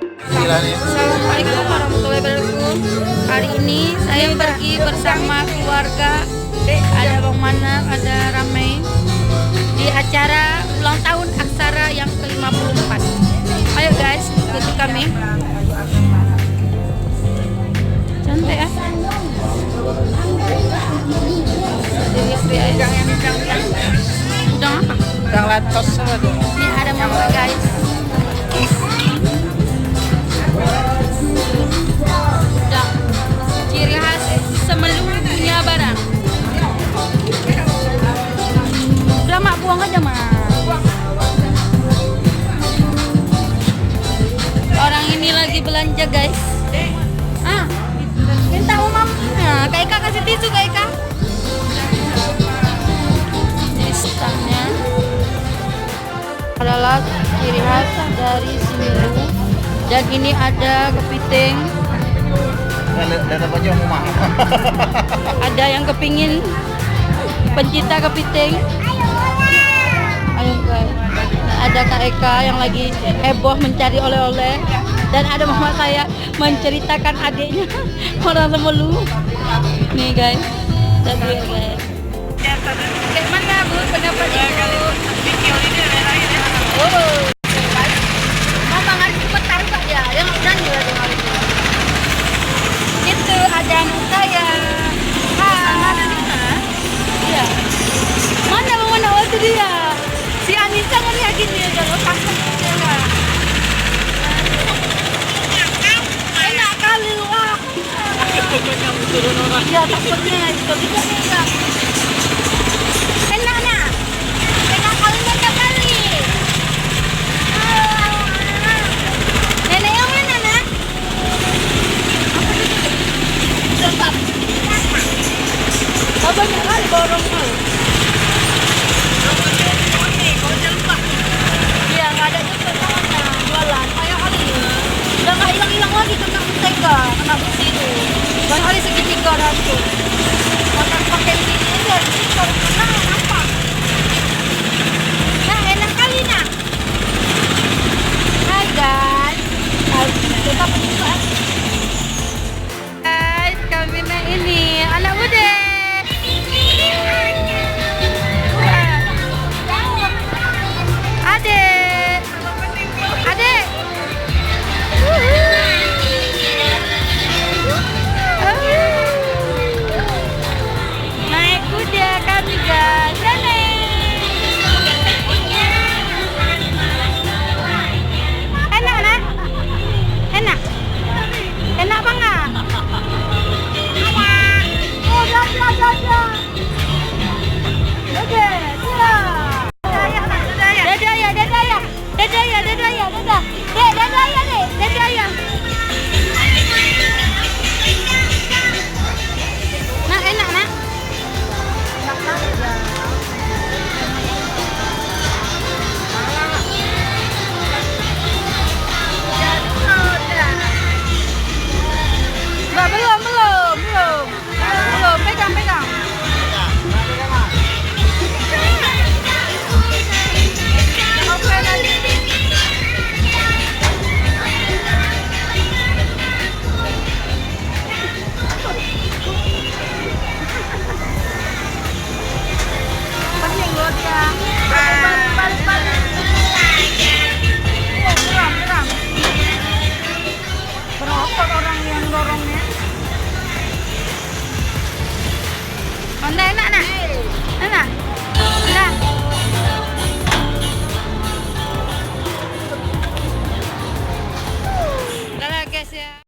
Gila nih. Assalamualaikum warahmatullahi wabarakatuh. Hari ini saya pergi bersama keluarga. Ada Bang Manak, ada Ramai di acara ulang tahun Aksara yang ke-54. Ayo guys, ikuti kami. Cantik ya. Udang apa? Udang latos. Ini ada mama guys. Udang ciri khas semelunya barang. Udah mak buang aja mak. Orang ini lagi belanja guys. Minta umam. Nah, Kak Eka kasih tisu Kak Eka. Ini stangnya adalah ciri khas dari Semelu. Dan ini ada kepiting. Lihat apa aja mau mahal. Ada yang kepingin pencinta kepiting. Ayo guys. Ada Kak Eka yang lagi heboh mencari oleh-oleh. Dan ada mama saya menceritakan adiknya orang Semelu. Nih guys. Dan lihat guys. Kayak mana Bu pendapatnya Bu? Video ini ada Oh. Mama hari cuma taruh Kak ya. Yang udah juga hari ini. Itu ada anak saya. Iya. Mana mana waktu dia? Si Anissa ngeriakin dia kalau pasang dia lah. Enak kali wah. Iya takutnya itu juga enggak. Enak nak. Enak kali enak kali. Nenek yang mana nak? Tetap. Oh, banyak kali borong kali. Iya, nggak ada juga tangannya jualan. Kayak kali udah nggak hilang-hilang lagi kena mentega, kena besi itu. Banyak kali segitiga rambut. Makan pakai ini aja, ini baru kena.